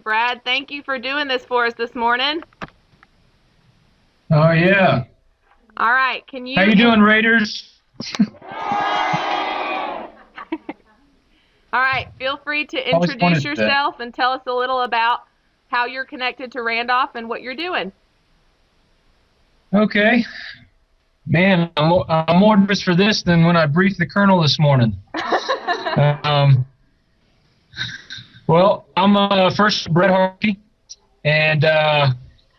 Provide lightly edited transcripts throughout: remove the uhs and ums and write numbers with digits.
Brad, thank you for doing this for us this morning. Oh yeah. All right, can How you you doing, Raiders? All right, feel free to Always introduce wanted that. yourself and tell us a little about how you're connected to Randolph and what you're doing. Okay. Man, I'm more nervous for this than when I briefed the colonel this morning. Um, well, I'm first Brad Harkey, and I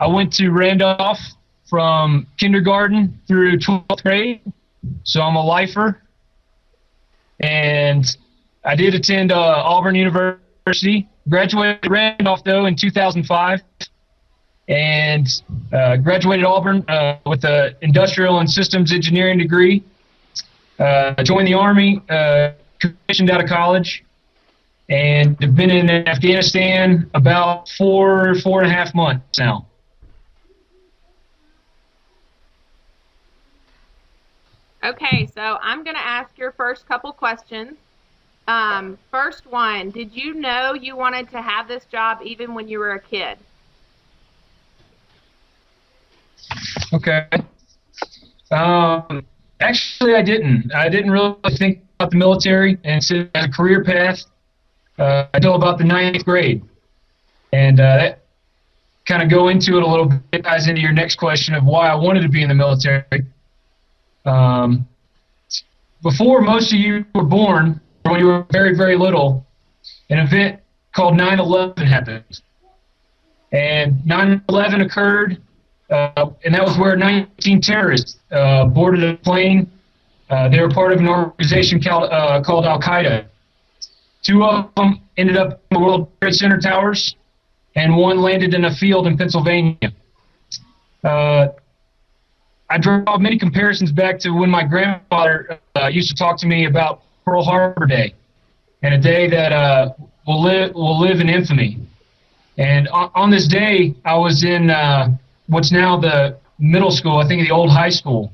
went to Randolph from kindergarten through 12th grade, so I'm a lifer. And I did attend Auburn University. Graduated Randolph though in 2005, and graduated Auburn with an industrial and systems engineering degree. Joined the Army, commissioned out of college, and have been in Afghanistan about four and a half months now. Okay, so I'm going to ask your first couple questions. First one, did you know you wanted to have this job even when you were a kid? Okay. Actually, I didn't. I didn't really think about the military and as a career path until about the ninth grade. And that kind of go into it a little bit, ties into your next question of why I wanted to be in the military. Before most of you were born, when you were very, very little, an event called 9/11 happened. And 9/11 occurred, and that was where 19 terrorists boarded a plane. They were part of an organization called Al-Qaeda. Two of them ended up in the World Trade Center towers, and one landed in a field in Pennsylvania. I draw many comparisons back to when my grandfather used to talk to me about Pearl Harbor Day, and a day that will live in infamy. And on this day, I was in what's now the middle school, I think the old high school.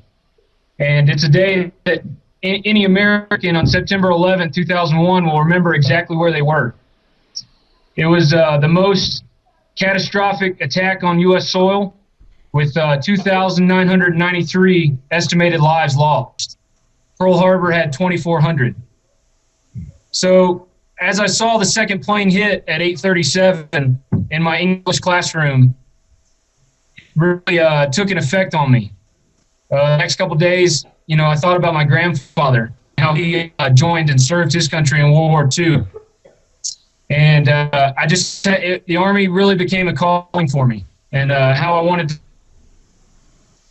And it's a day that any American on September 11, 2001 will remember exactly where they were. It was the most catastrophic attack on U.S. soil, with 2,993 estimated lives lost. Pearl Harbor had 2,400. So as I saw the second plane hit at 8:37 in my English classroom, it really took an effect on me. The next couple of days, I thought about my grandfather, how he joined and served his country in World War II. And the Army really became a calling for me, and how I wanted to,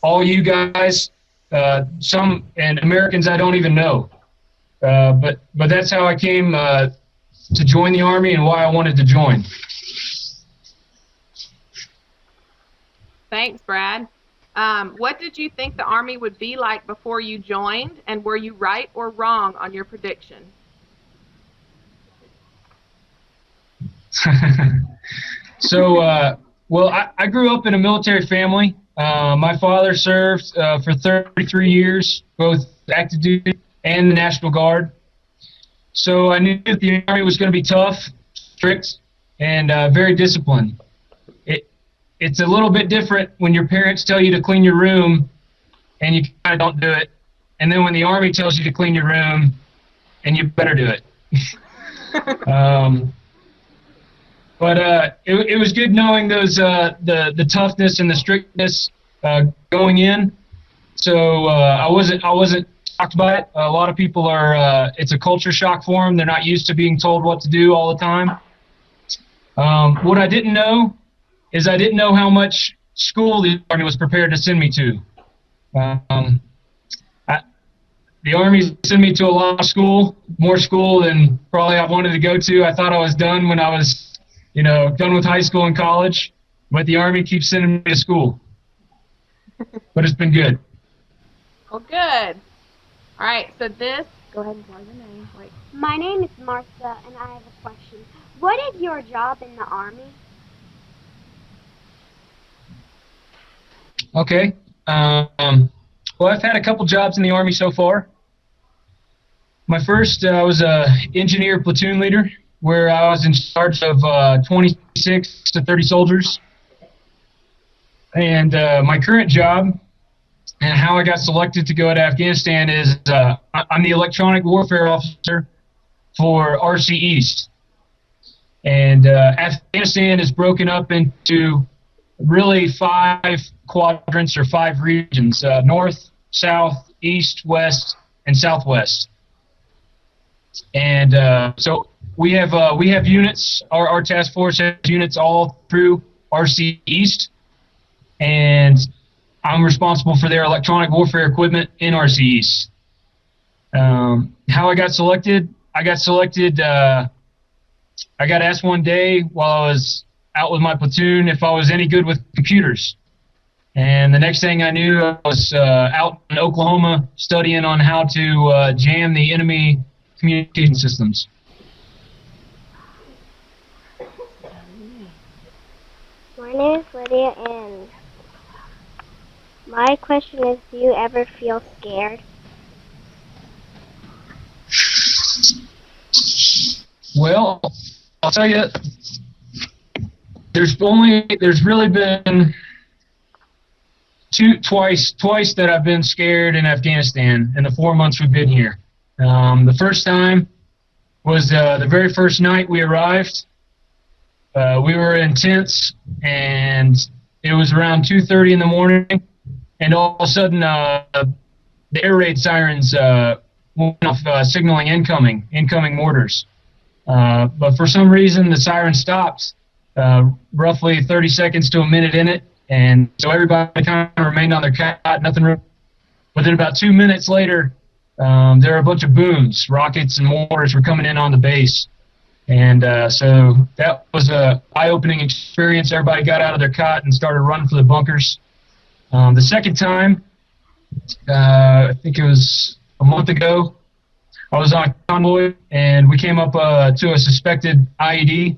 all you guys, some and Americans I don't even know, but that's how I came to join the Army and why I wanted to join. Thanks, Brad. What did you think the Army would be like before you joined, and were you right or wrong on your prediction? So, well, I grew up in a military family. My father served for 33 years, both active duty and the National Guard. So I knew that the Army was going to be tough, strict, and very disciplined. It's a little bit different when your parents tell you to clean your room and you kind of don't do it, and then when the Army tells you to clean your room and you better do it. But it was good knowing those the toughness and the strictness going in. So I wasn't shocked by it. A lot of people are. It's a culture shock for them. They're not used to being told what to do all the time. What I didn't know is I didn't know how much school the Army was prepared to send me to. The Army sent me to a lot of school, more school than probably I wanted to go to. I thought I was done when I was, done with high school and college, but the Army keeps sending me to school. But it's been good. Well, good. All right, so go ahead and tell your name. Wait. My name is Martha, and I have a question. What is your job in the Army? Okay. Well, I've had a couple jobs in the Army so far. My first, I was a engineer platoon leader, where I was in charge of 26 to 30 soldiers. And my current job and how I got selected to go to Afghanistan is I'm the electronic warfare officer for RC East. And Afghanistan is broken up into really 5 quadrants or 5 regions: north, south, east, west, and southwest. And so we have units. Our task force has units all through RC East, and I'm responsible for their electronic warfare equipment in RC East. How I got selected? I got asked one day while I was out with my platoon if I was any good with computers. And the next thing I knew, I was out in Oklahoma studying on how to jam the enemy communication systems. My name is Lydia, and my question is, do you ever feel scared? Well, I'll tell you, there's really been twice that I've been scared in Afghanistan in the 4 months we've been here. The first time was the very first night we arrived. We were in tents, and it was around 2:30 in the morning, and all of a sudden the air raid sirens went off, signaling incoming mortars. But for some reason the siren stopped roughly 30 seconds to a minute in it, and so everybody kind of remained on their cot, nothing. But then about 2 minutes later, there were a bunch of booms, rockets and mortars were coming in on the base. And so that was a eye-opening experience. Everybody got out of their cot and started running for the bunkers. The second time, I think it was a month ago, I was on a convoy, and we came up to a suspected IED,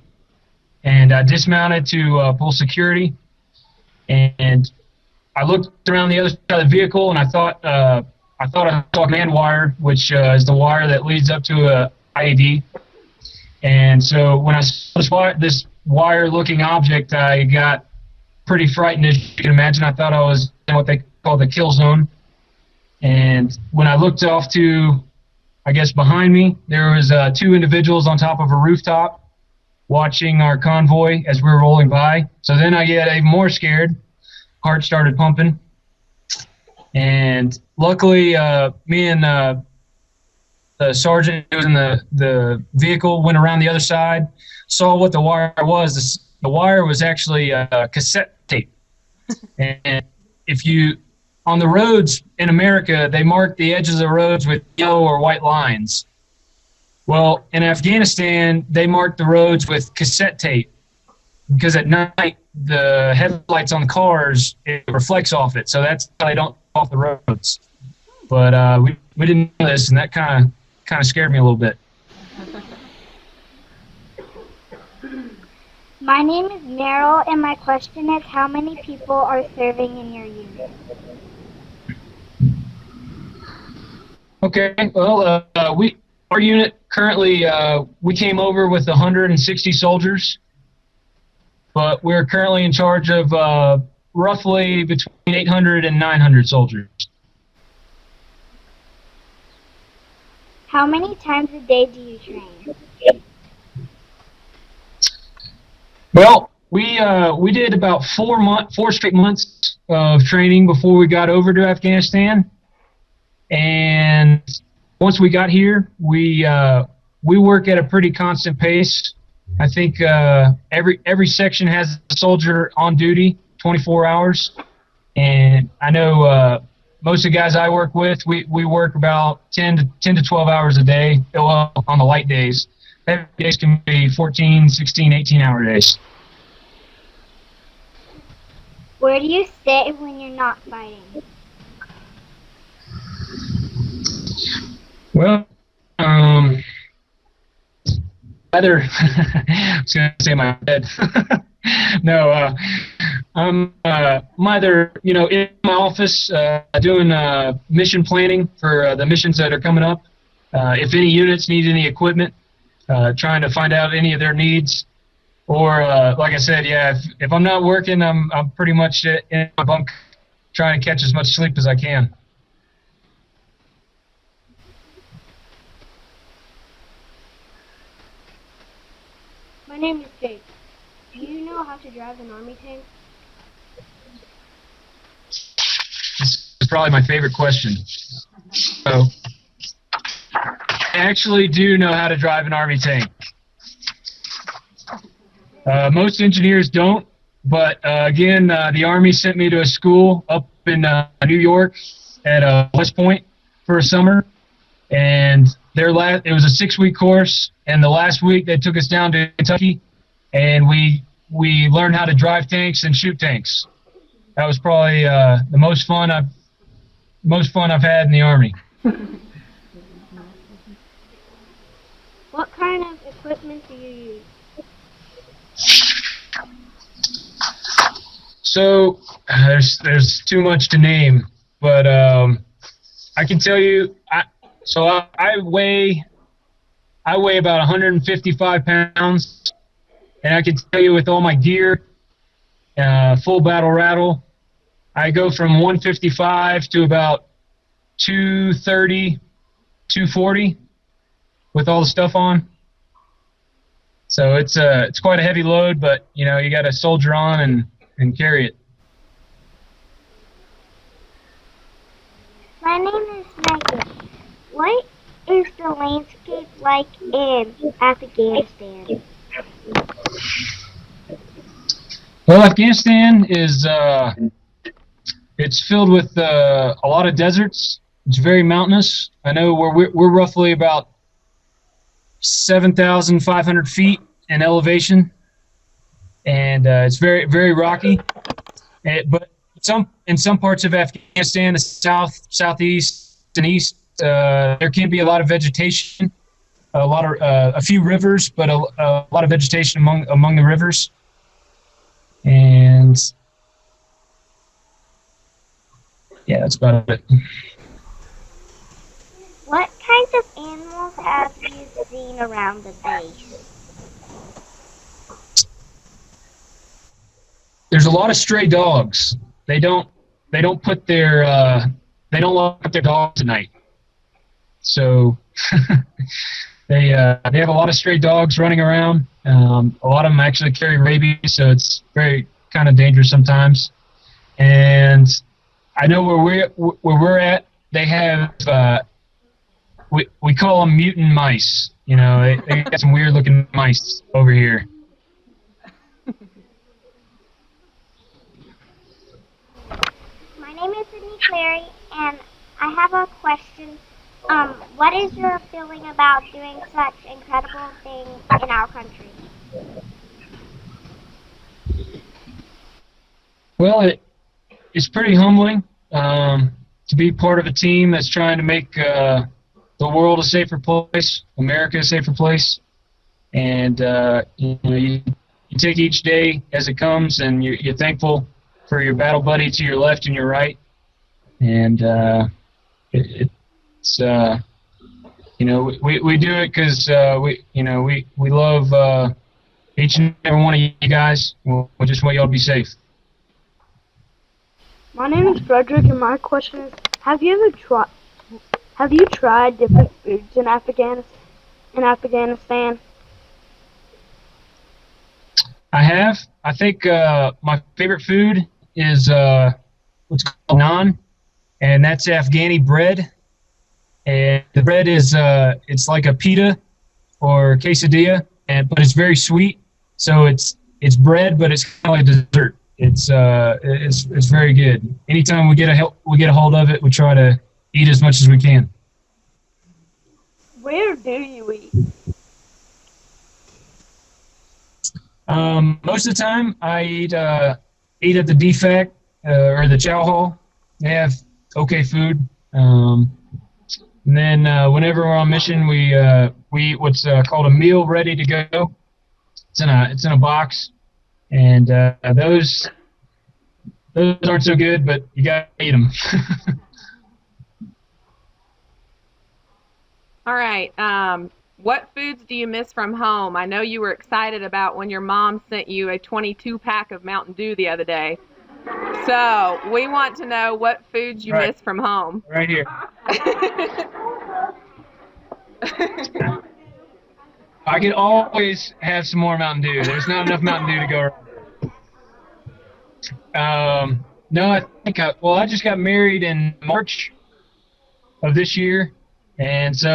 and I dismounted to pull security. And I looked around the other side of the vehicle, and I thought I saw a command wire, which is the wire that leads up to a IED. And so when I saw this wire-looking object, I got pretty frightened, as you can imagine. I thought I was in what they call the kill zone. And when I looked off to, I guess, behind me, there was 2 individuals on top of a rooftop watching our convoy as we were rolling by. So then I get even more scared. Heart started pumping. And luckily, me and the sergeant who was in the vehicle went around the other side, saw what the wire was. The wire was actually cassette tape. And if you, on the roads in America, they mark the edges of the roads with yellow or white lines. Well, in Afghanistan, they mark the roads with cassette tape, because at night, the headlights on the cars, it reflects off it. So that's how they don't off the roads. But we didn't know this, and that kind of scared me a little bit. My name is Meryl, and my question is, how many people are serving in your unit? Okay, well, our unit currently, we came over with 160 soldiers, but we're currently in charge of roughly between 800 and 900 soldiers. How many times a day do you train? Well, we did about 4 straight months of training before we got over to Afghanistan, and once we got here, we work at a pretty constant pace. I think every section has a soldier on duty 24 hours, and I know most of the guys I work with, we work about 10 to 12 hours a day, well, on the light days. Heavy days can be 14, 16, 18-hour days. Where do you sit when you're not fighting? Well, either I was going to say my bed. No, I'm either, in my office doing mission planning for the missions that are coming up. If any units need any equipment, trying to find out any of their needs. Or like I said, yeah, if I'm not working, I'm pretty much in my bunk trying to catch as much sleep as I can. My name is Jake. Do you know how to drive an army tank? This is probably my favorite question. So, I actually do know how to drive an army tank. Most engineers don't, but again, the Army sent me to a school up in New York at West Point for a summer, and it was a 6-week course, and the last week they took us down to Kentucky, and we learned how to drive tanks and shoot tanks. That was probably the most fun I've had in the Army. What kind of equipment do you use? So there's too much to name, but I can tell you. I weigh about 155 pounds, and I can tell you with all my gear, full battle rattle, I go from 155 to about 230, 240 with all the stuff on. So it's quite a heavy load, but you got to soldier on and carry it. My name is Megan. What is the landscape like in Afghanistan? Well, Afghanistan is it's filled with a lot of deserts. It's very mountainous. I know we're roughly about 7,500 feet in elevation, and it's very, very rocky. But in some parts of Afghanistan, the south, southeast, and east, there can be a lot of vegetation, a few rivers, but a lot of vegetation among the rivers, and yeah, that's about it. What kinds of animals have you seen around the base? There's a lot of stray dogs. They don't put their lock up their dogs at night. So they have a lot of stray dogs running around. A lot of them actually carry rabies, so it's very kind of dangerous sometimes. And I know where we're at, they have we call them mutant mice. They got some weird looking mice over here. My name is Sydney Clary, and I have a question. What is your feeling about doing such incredible things in our country? Well, it's pretty humbling to be part of a team that's trying to make the world a safer place, America a safer place, and you take each day as it comes, and you're thankful for your battle buddy to your left and your right, and it's we do it because we love each and every one of you guys. We just want y'all to be safe. My name is Frederick, and my question is: Have you tried different foods in Afghanistan? I have. I think my favorite food is what's called naan, and that's Afghani bread. And the bread is it's like a pita or quesadilla, but it's very sweet. So it's bread, but it's kind of like dessert. It's very good. Anytime we get a hold of it, we try to eat as much as we can. Where do you eat? Most of the time, I eat at the DFAC or the chow hall. They have okay food. And then whenever we're on mission, we eat what's called a meal ready to go. It's in a box, and those aren't so good, but you gotta eat them. All right. What foods do you miss from home? I know you were excited about when your mom sent you a 22-pack of Mountain Dew the other day. So we want to know what foods you miss from home. Right here. I could always have some more Mountain Dew. There's not enough Mountain Dew to go around. No, I think I just got married in March of this year, and so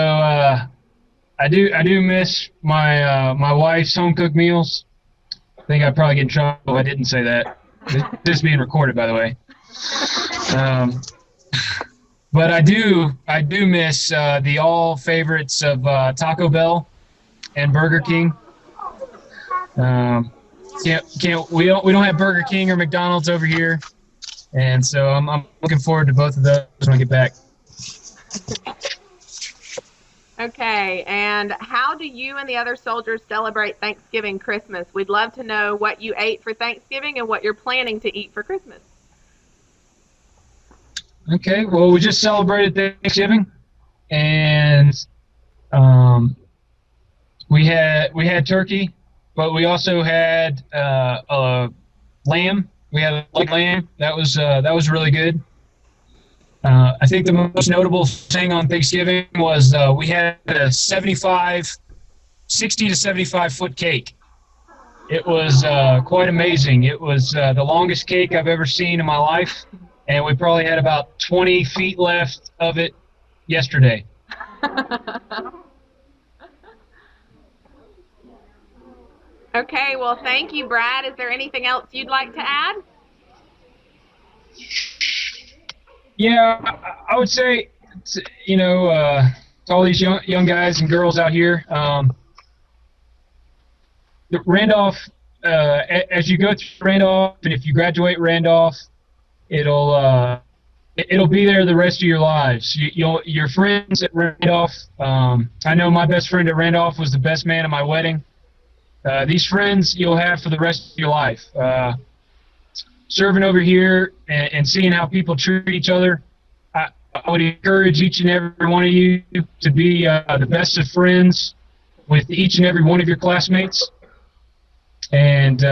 I do miss my wife's home cooked meals. I think I'd probably get in trouble if I didn't say that. This is being recorded, by the way. But I do miss the all favorites of Taco Bell and Burger King. We don't have Burger King or McDonald's over here, and so I'm looking forward to both of those when I get back. Okay, and how do you and the other soldiers celebrate Thanksgiving, Christmas? We'd love to know what you ate for Thanksgiving and what you're planning to eat for Christmas. Okay, well, we just celebrated Thanksgiving, and we had turkey, but we also had lamb. We had a lamb. That was really good. I think the most notable thing on Thanksgiving was we had a 60 to 75 foot cake. It was quite amazing. It was the longest cake I've ever seen in my life, and we probably had about 20 feet left of it yesterday. Okay, well, thank you, Brad. Is there anything else you'd like to add? Yeah, I would say, to all these young guys and girls out here, Randolph, as you go through Randolph, and if you graduate Randolph, it'll be there the rest of your lives. Your friends at Randolph, I know my best friend at Randolph was the best man at my wedding. These friends you'll have for the rest of your life. Serving over here and seeing how people treat each other, I would encourage each and every one of you to be the best of friends with each and every one of your classmates. And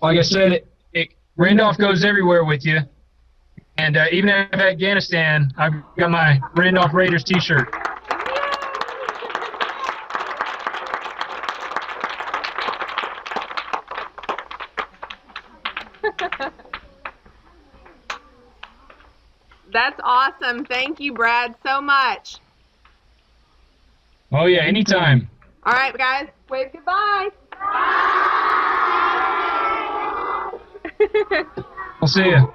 like I said, Randolph goes everywhere with you. And even in Afghanistan, I've got my Randolph Raiders t-shirt. That's awesome. Thank you, Brad, so much. Oh, yeah, anytime. All right, guys, wave goodbye. Bye. I'll see you.